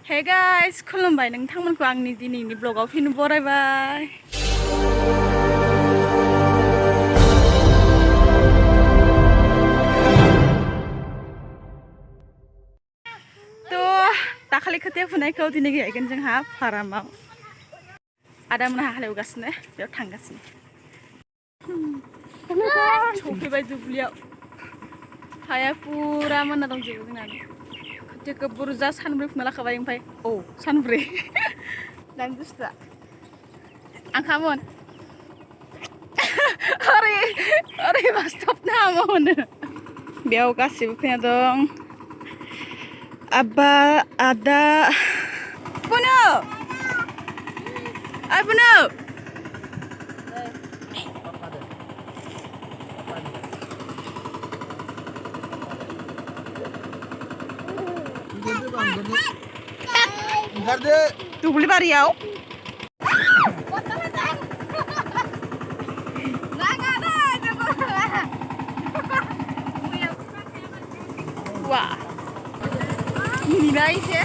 Hey guys, खुलुमबाय नोंथांमोनखौ आंनि दिनैनि ब्लगाव फिन बरायबाय। दाखालि खोथिया फुनायखौ दिनै गायगोन जोंहा फारामाव। आदामोनहा हालेवगासिनो बेयाव थांगासिनो। सफैबाय दुब्लियाव। हाया पुरा मोनना दंजोबो जोंना। खोथियाखौ बुरजा सानब्रै फुना लाखाबाय ओमफ्राय सानब्रै दानि बुस्थुआ आंखामोन ओरै बास्थबनो हामावनो बेयाव गासिबो फैना दं। Abba, Ada, Puno, ay Puno. Dubli bariau. Wah. Ini nice ya.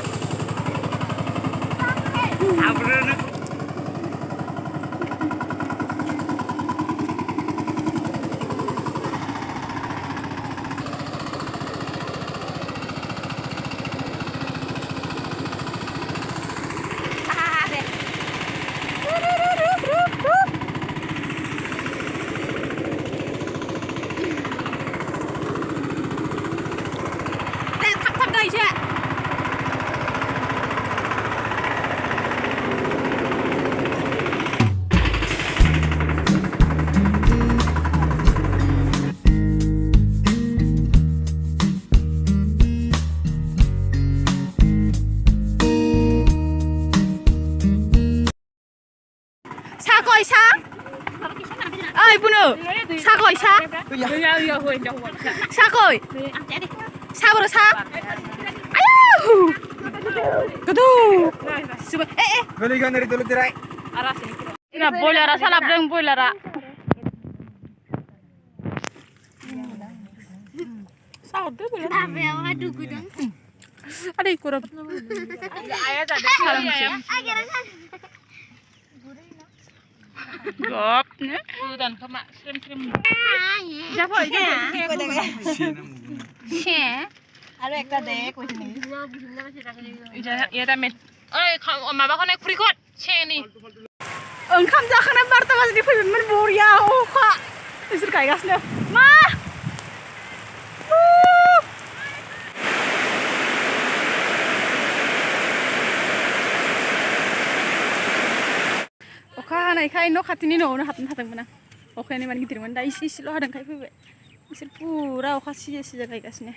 Ay Puno, sakoy sa? Sakoy. Sabro sa? Ayo. Kudu. Suba. Gali dari dulu tirai. Ina boiler sa labdeng boiler. Saude boiler. Abe awa dugu dong. Ada ikut. Ayah ada. Gop, ne? Dan kama krim. Japo, She. Alo ekta de kuch nahi. Ya ta met. Oi, mama ko naik frikot. She ni. Onkam jakhana barta bas di faymen boria oka. Isur kaigasne. Ma. Naikay no katini no na hatun hatang mana. Oke ni man gitirman da isi lo hadang kai febe. Isir pura oka sije kai gasne.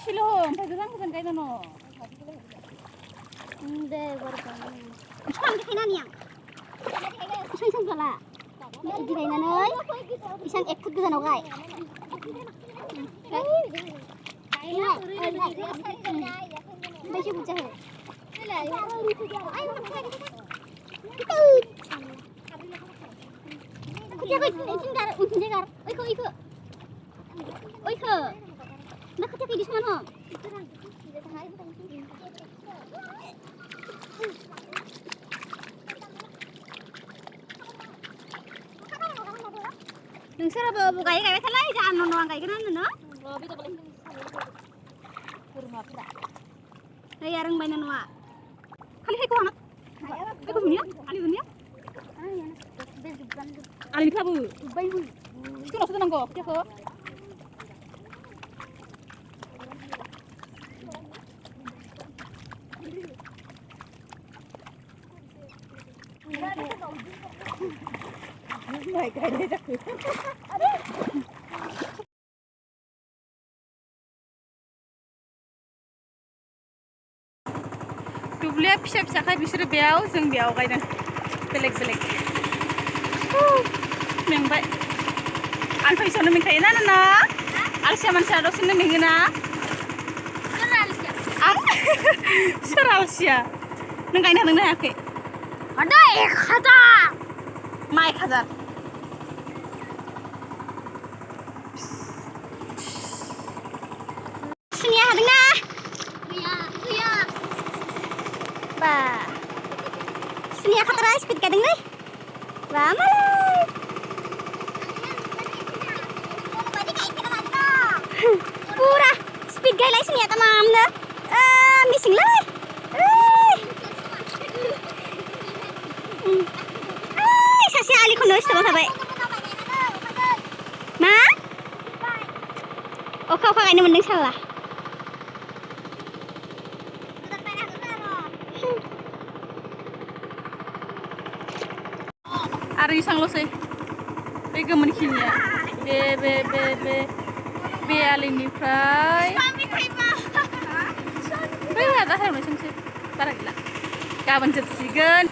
Silo, sampai gelang bukan kayak no. Deh, baru kan. Cuman di sini nih. Isang gala. Di sini nih. Isang ekor gelang ogai. Baju bucah. Nak kerja di sana. Nung sarap buka kayak thalai jangan nonong kayak gini no. Đây rừng bay nè nọ. Kali hai ko anak. Hai ko dunia, ali dunia. Ali kabu. Bay bu. Itu langsung nanggo, ya ko. Này cái này chắc दुब्लिया फिसा फिसाखाय बिसोरो बेयाव जों बेयाव गायदों बेलेग बेलेग मेंबाय आं फैसानो मेंखायोना ना आलसिया मानसिया दसेनो मेङोना आं सोर आलसिया नों गायनो हादोंना हायाखै ada 1000 मा 1000 सुनिया हादोंना बा सुनिया खातरा स्पिड गायदोंलै बा मालाय पुरा स्पिड गायलाय सुनिया तमामनो मिसिंलै सासे आलिखौनो सिथाबना थाबाय मा अखा अखा गायनो मोनदों साला आरो इसांल'सै बे गोमोन खिनिया बे आलिनिफ्राय बै आदा टाइमाव सोंसै बारा गैला गाबोन जोबसिगोन